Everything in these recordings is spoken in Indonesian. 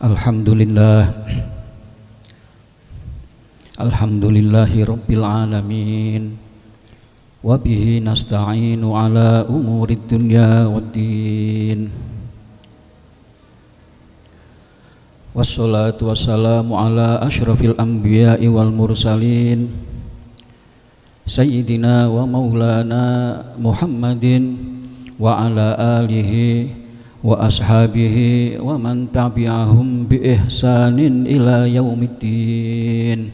Alhamdulillah, alhamdulillahi rabbil alamin, wa bihi nasta'inu ala umurid dunya waddin. Wassalatu wassalamu ala ashrafil anbiya'i wal mursalin, sayyidina wa maulana Muhammadin wa ala alihi wa ashabihi wa man tabi'ahum bi ihsanin ila yaumiddin.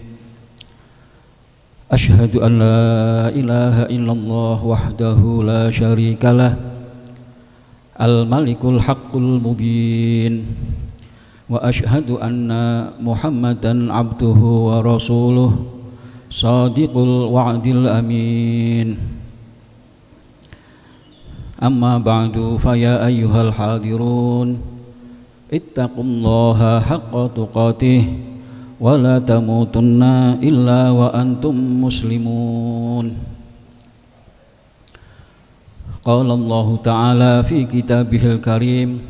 Asyhadu an la ilaha illallah wahdahu la syarikalah, al-malikul haqqul mubin, wa asyhadu anna Muhammadan abduhu wa rasuluh, sadiqul wa'dil amin. Amma ba'du, faya ayyuhal hadirun, ittaqullaha haqqa tuqatih, wa la tamutunna illa wa antum muslimun. Qala Allah ta'ala fi kitabihil karim,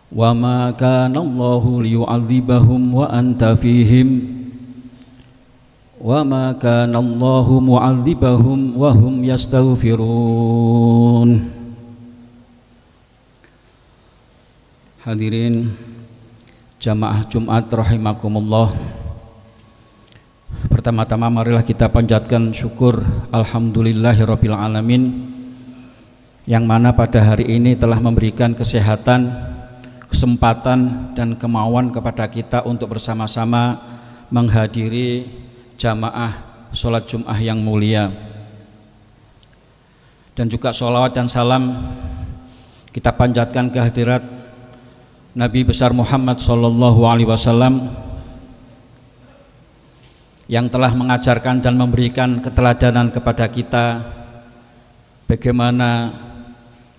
wa ma kana Allahu liyu'adzibahum wa anta fihim, wa ma kana Allahu mu'adzibahum wa hum yastaghfirun. Hadirin jamaah Jumat rahimakumullah, pertama-tama marilah kita panjatkan syukur alhamdulillahirabbil alamin, yang mana pada hari ini telah memberikan kesehatan, kesempatan dan kemauan kepada kita untuk bersama-sama menghadiri jamaah sholat Jum'ah yang mulia. Dan juga sholawat dan salam kita panjatkan ke hadirat Nabi besar Muhammad sallallahu alaihi wasallam, yang telah mengajarkan dan memberikan keteladanan kepada kita bagaimana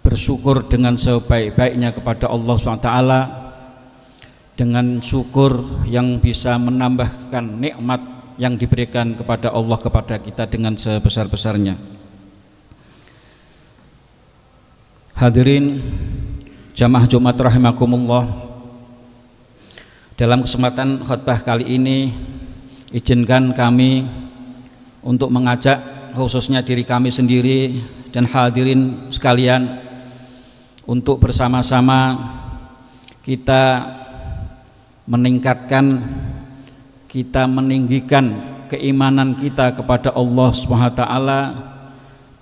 bersyukur dengan sebaik-baiknya kepada Allah SWT, dengan syukur yang bisa menambahkan nikmat yang diberikan kepada Allah kepada kita dengan sebesar-besarnya. Hadirin jamaah Jumat rahimakumullah, dalam kesempatan khutbah kali ini izinkan kami untuk mengajak khususnya diri kami sendiri dan hadirin sekalian untuk bersama-sama kita meningkatkan, kita meninggikan keimanan kita kepada Allah SWT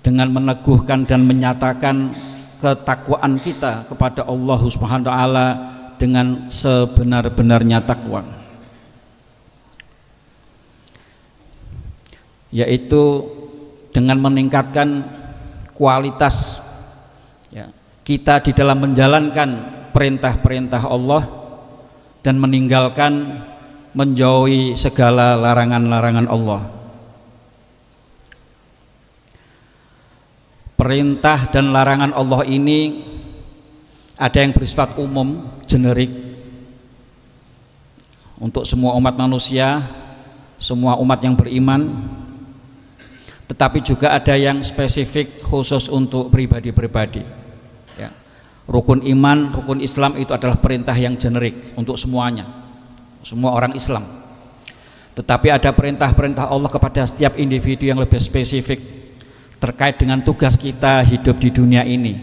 dengan meneguhkan dan menyatakan ketakwaan kita kepada Allah SWT dengan sebenar-benarnya takwa, yaitu dengan meningkatkan kualitas kita di dalam menjalankan perintah-perintah Allah dan meninggalkan, menjauhi segala larangan-larangan Allah. Perintah dan larangan Allah ini ada yang bersifat umum, generik, untuk semua umat manusia, semua umat yang beriman. Tetapi juga ada yang spesifik khusus untuk pribadi-pribadi. Rukun iman, rukun Islam itu adalah perintah yang generik untuk semuanya, semua orang Islam. Tetapi ada perintah-perintah Allah kepada setiap individu yang lebih spesifik terkait dengan tugas kita hidup di dunia ini,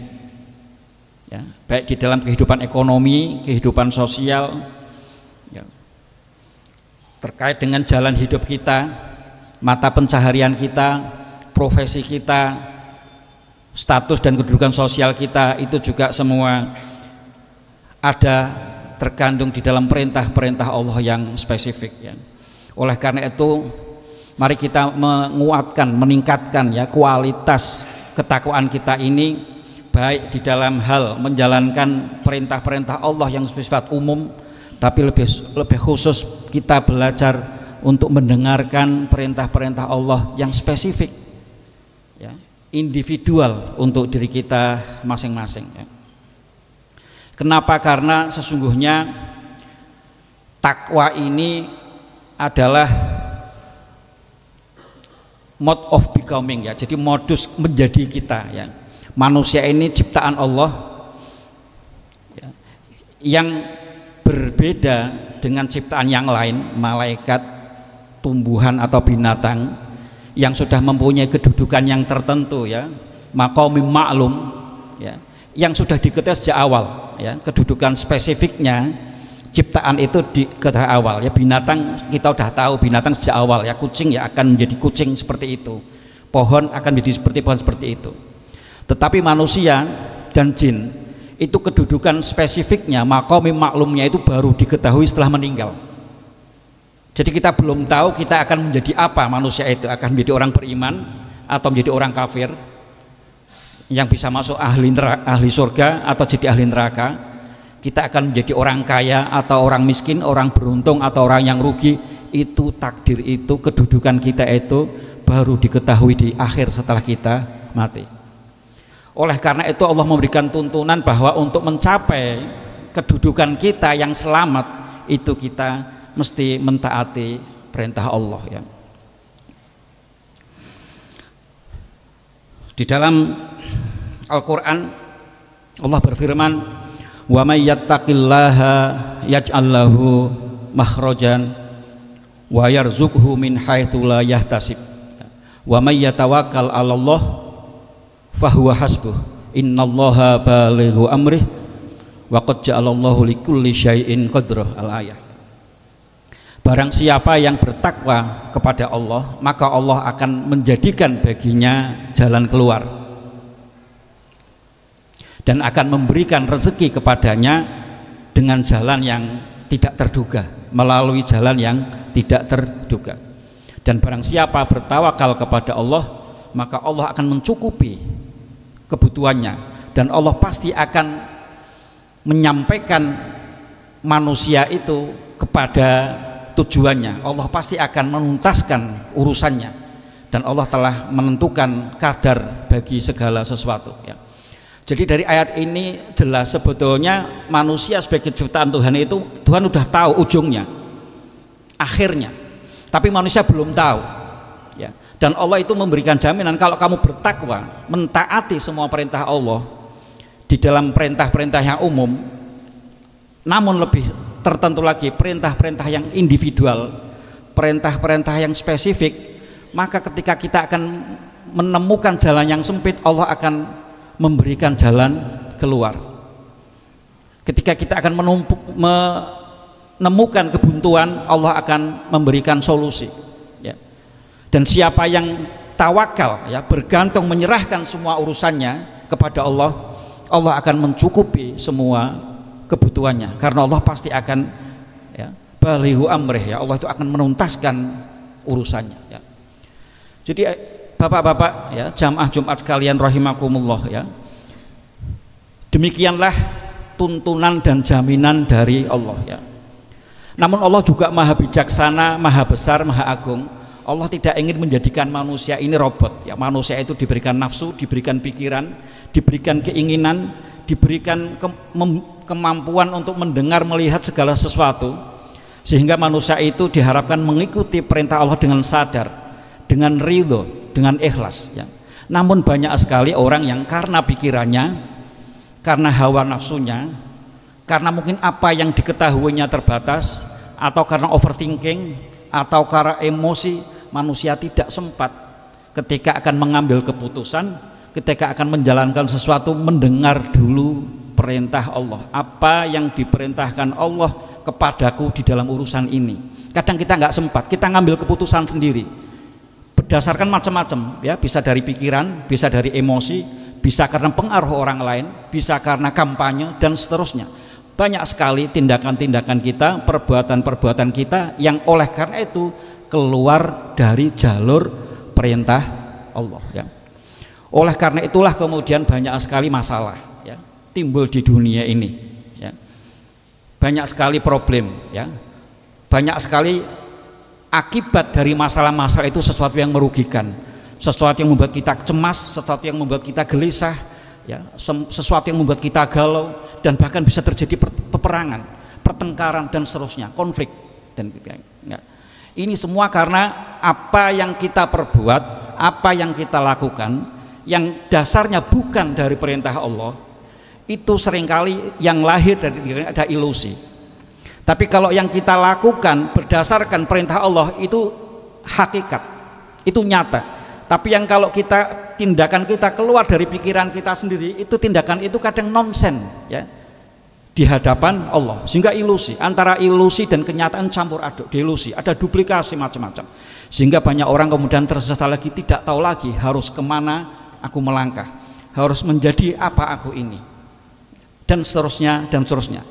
baik di dalam kehidupan ekonomi, kehidupan sosial, terkait dengan jalan hidup kita, mata pencaharian kita, profesi kita, status dan kedudukan sosial kita, itu juga semua ada terkandung di dalam perintah-perintah Allah yang spesifik. Oleh karena itu, mari kita menguatkan, meningkatkan kualitas ketakwaan kita ini, baik di dalam hal menjalankan perintah-perintah Allah yang bersifat umum, tapi lebih khusus kita belajar untuk mendengarkan perintah-perintah Allah yang spesifik, individual untuk diri kita masing-masing. Kenapa? Karena sesungguhnya takwa ini adalah mode of becoming, jadi modus menjadi kita. Manusia ini ciptaan Allah, yang berbeda dengan ciptaan yang lain, malaikat, tumbuhan atau binatang yang sudah mempunyai kedudukan yang tertentu ya, maqamim ma'lum ya, yang sudah diketahui sejak awal ya, kedudukan spesifiknya ciptaan itu diketahui awal ya. Binatang kita udah tahu, binatang sejak awal ya, kucing ya akan menjadi kucing seperti itu, pohon akan menjadi seperti pohon seperti itu. Tetapi manusia dan jin itu kedudukan spesifiknya, maqamim maklumnya itu baru diketahui setelah meninggal. Jadi kita belum tahu kita akan menjadi apa, manusia itu akan menjadi orang beriman atau menjadi orang kafir yang bisa masuk ahli surga atau jadi ahli neraka. Kita akan menjadi orang kaya atau orang miskin, orang beruntung atau orang yang rugi. Itu takdir, itu kedudukan kita itu baru diketahui di akhir setelah kita mati. Oleh karena itu Allah memberikan tuntunan bahwa untuk mencapai kedudukan kita yang selamat itu kita mesti mentaati perintah Allah ya. Di dalam Al-Quran Allah berfirman, wa may yattaqillaha yaj'al lahu makhrajan wa yarzuqhu min haitsu la yahtasib wa may yatawakkal 'alallah fahuwa hasbuh innallaha balighu amrih wa qad ja'alallahu likulli syai'in qadrah. Al-ayah. Barang siapa yang bertakwa kepada Allah, maka Allah akan menjadikan baginya jalan keluar dan akan memberikan rezeki kepadanya dengan jalan yang tidak terduga, melalui jalan yang tidak terduga. Dan barang siapa bertawakal kepada Allah, maka Allah akan mencukupi kebutuhannya dan Allah pasti akan menyampaikan manusia itu kepada tujuannya. Allah pasti akan menuntaskan urusannya dan Allah telah menentukan kadar bagi segala sesuatu ya. Jadi dari ayat ini jelas sebetulnya manusia sebagai ciptaan Tuhan itu Tuhan sudah tahu ujungnya, akhirnya, tapi manusia belum tahu ya. Dan Allah itu memberikan jaminan kalau kamu bertakwa, mentaati semua perintah Allah di dalam perintah-perintah yang umum, namun lebih tertentu lagi perintah-perintah yang individual, perintah-perintah yang spesifik, maka ketika kita akan menemukan jalan yang sempit, Allah akan memberikan jalan keluar. Ketika kita akan menemukan kebuntuan, Allah akan memberikan solusi ya. Dan siapa yang tawakal ya, bergantung, menyerahkan semua urusannya kepada Allah, Allah akan mencukupi semua kebutuhannya karena Allah pasti akan ya, balighu amrih ya, Allah itu akan menuntaskan urusannya ya. Jadi bapak-bapak ya, jamaah Jumat sekalian rahimakumullah ya, demikianlah tuntunan dan jaminan dari Allah ya. Namun Allah juga maha bijaksana, maha besar, maha agung. Allah tidak ingin menjadikan manusia ini robot ya. Manusia itu diberikan nafsu, diberikan pikiran, diberikan keinginan, diberikan kemampuan untuk mendengar, melihat segala sesuatu, sehingga manusia itu diharapkan mengikuti perintah Allah dengan sadar, dengan ridho, dengan ikhlas ya. Namun banyak sekali orang yang karena pikirannya, karena hawa nafsunya, karena mungkin apa yang diketahuinya terbatas, atau karena overthinking, atau karena emosi, manusia tidak sempat ketika akan mengambil keputusan, ketika akan menjalankan sesuatu, mendengar dulu perintah Allah, apa yang diperintahkan Allah kepadaku di dalam urusan ini. Kadang kita nggak sempat, kita ngambil keputusan sendiri berdasarkan macam-macam ya, bisa dari pikiran, bisa dari emosi, bisa karena pengaruh orang lain, bisa karena kampanye dan seterusnya. Banyak sekali tindakan-tindakan kita, perbuatan-perbuatan kita yang oleh karena itu keluar dari jalur perintah Allah ya. Oleh karena itulah kemudian banyak sekali masalah ya, timbul di dunia ini ya. Banyak sekali problem ya, banyak sekali akibat dari masalah-masalah itu sesuatu yang merugikan, sesuatu yang membuat kita cemas, sesuatu yang membuat kita gelisah ya, sesuatu yang membuat kita galau, dan bahkan bisa terjadi peperangan, pertengkaran dan seterusnya, konflik dan ya. Ini semua karena apa yang kita perbuat, apa yang kita lakukan yang dasarnya bukan dari perintah Allah, Itu seringkali yang lahir dari diri ada ilusi. Tapi kalau yang kita lakukan berdasarkan perintah Allah itu hakikat, itu nyata. Tapi yang kalau tindakan kita keluar dari pikiran kita sendiri, itu tindakan itu kadang nonsen ya di hadapan Allah, sehingga ilusi, antara ilusi dan kenyataan campur aduk, delusi, ada duplikasi macam-macam, sehingga banyak orang kemudian tersesat lagi, tidak tahu lagi harus kemana aku melangkah, harus menjadi apa aku ini, dan seterusnya dan seterusnya,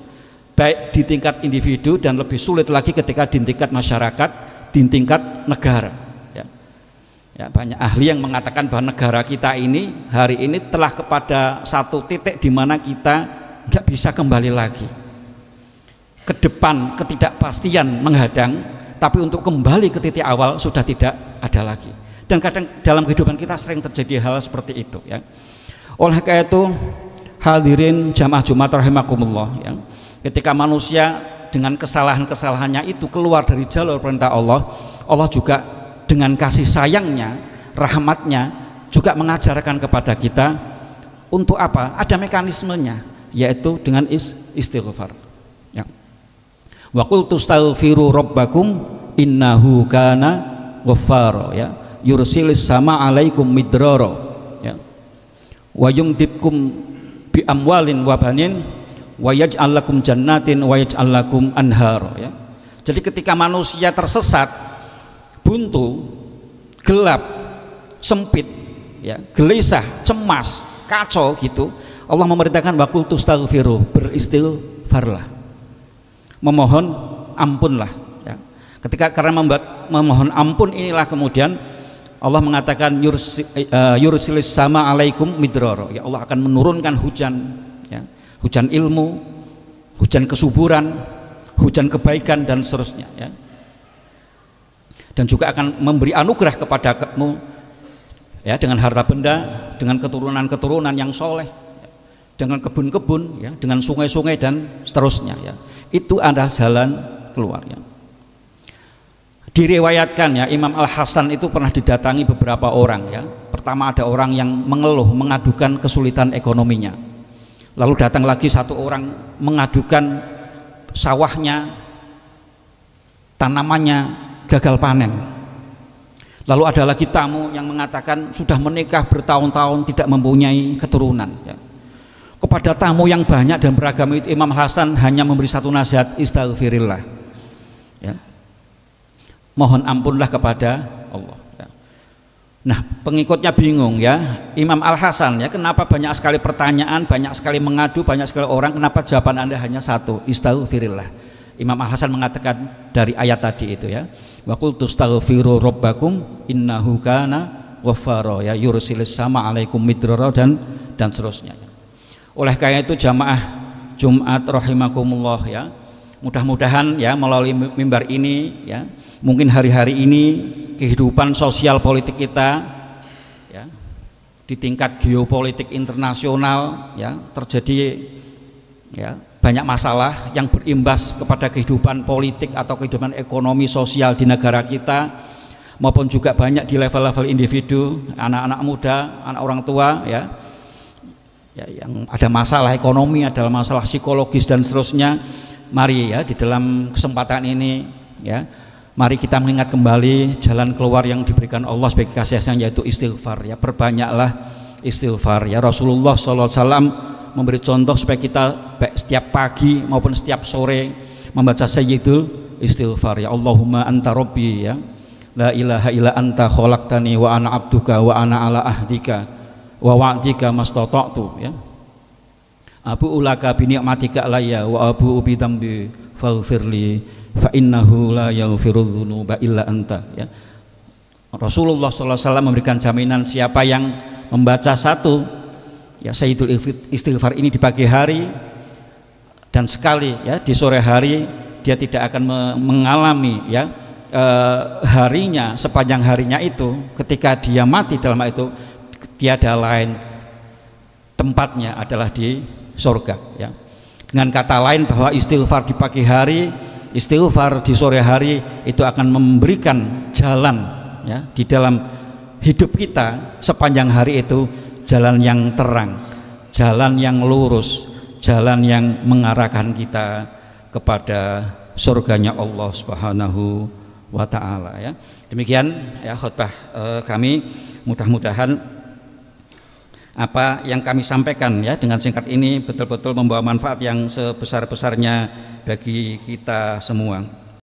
baik di tingkat individu dan lebih sulit lagi ketika di tingkat masyarakat, di tingkat negara ya. Ya, banyak ahli yang mengatakan bahwa negara kita ini hari ini telah kepada satu titik di mana kita nggak bisa kembali lagi ke depan. Ketidakpastian menghadang, tapi untuk kembali ke titik awal sudah tidak ada lagi. Dan kadang dalam kehidupan kita sering terjadi hal seperti itu ya. Oleh karena itu hadirin jamaah Jumat rahimakumullah ya, ketika manusia dengan kesalahan-kesalahannya itu keluar dari jalur perintah Allah, Allah juga dengan kasih sayangnya, rahmatnya juga mengajarkan kepada kita untuk apa? Ada mekanismenya, yaitu dengan istighfar ya. Wa qul tastaghfiru rabbakum innahu kana ghaffara ya, yursilis sama alaikum midrara ya, wa yumditkum bi amwalin wa banin wa yaj'al lakum jannatin wa yaj'al lakum anhar ya. Jadi ketika manusia tersesat, buntu, gelap, sempit ya, gelisah, cemas, kacau gitu, Allah memerintahkan wa qul tastaghfiru, beristighfarlah, memohon ampunlah ya. Ketika karena memohon ampun inilah kemudian Allah mengatakan yursilis sama alaikum midrara ya, Allah akan menurunkan hujan ya, hujan ilmu, hujan kesuburan, hujan kebaikan dan seterusnya ya. Dan juga akan memberi anugerah kepadamu ya, dengan harta benda, dengan keturunan-keturunan yang soleh, dengan kebun-kebun ya, dengan sungai-sungai dan seterusnya ya. Itu adalah jalan keluar ya. Diriwayatkan ya, Imam Al-Hasan itu pernah didatangi beberapa orang ya. Pertama ada orang yang mengeluh, mengadukan kesulitan ekonominya. Lalu datang lagi satu orang mengadukan sawahnya, tanamannya gagal panen. Lalu ada lagi tamu yang mengatakan sudah menikah bertahun-tahun tidak mempunyai keturunan ya. Kepada tamu yang banyak dan beragam itu Imam Hasan hanya memberi satu nasihat, istaghfirillah ya, mohon ampunlah kepada Allah ya. Nah pengikutnya bingung ya, Imam Al-Hasan ya, kenapa banyak sekali pertanyaan, banyak sekali mengadu, banyak sekali orang, kenapa jawaban Anda hanya satu, istaghfirillah. Imam Al-Hasan mengatakan dari ayat tadi itu ya, wa qul tastaghfiru rabbakum innahu kana ghaffara ya, yursilis sama alaikum midrara dan seterusnya. Oleh karena itu jamaah Jumat rahimakumullah ya, mudah-mudahan ya melalui mimbar ini ya, mungkin hari-hari ini kehidupan sosial politik kita ya, di tingkat geopolitik internasional ya, terjadi ya banyak masalah yang berimbas kepada kehidupan politik atau kehidupan ekonomi sosial di negara kita, maupun juga banyak di level-level individu, anak-anak muda, anak orang tua ya, yang ada masalah ekonomi, ada masalah psikologis dan seterusnya. Mari ya di dalam kesempatan ini ya, mari kita mengingat kembali jalan keluar yang diberikan Allah sebagai kasih sayang, yaitu istighfar ya. Perbanyaklah istighfar ya. Rasulullah SAW memberi contoh supaya kita baik setiap pagi maupun setiap sore membaca sayyidul istighfar ya. Allahumma anta rabbi ya, la ilaha illa anta khalaqtani wa ana abduka wa ana ala ahdika wa wa'dika mastata'tu ya, abu ulaka bi ni'matika alayya wa abu bi dambi faghfirli fa innahu la yaghfiru dzunuba illa anta ya. Rasulullah SAW memberikan jaminan siapa yang membaca satu ya sayyidul istighfar ini di pagi hari dan sekali ya di sore hari, dia tidak akan mengalami ya harinya, sepanjang harinya itu ketika dia mati dalam itu tiada lain tempatnya adalah di surga ya. Dengan kata lain bahwa istighfar di pagi hari, istighfar di sore hari itu akan memberikan jalan ya di dalam hidup kita sepanjang hari itu, jalan yang terang, jalan yang lurus, jalan yang mengarahkan kita kepada surganya Allah Subhanahu wa taala ya. Demikian ya khutbah kami, mudah-mudahan apa yang kami sampaikan ya dengan singkat ini betul-betul membawa manfaat yang sebesar-besarnya bagi kita semua.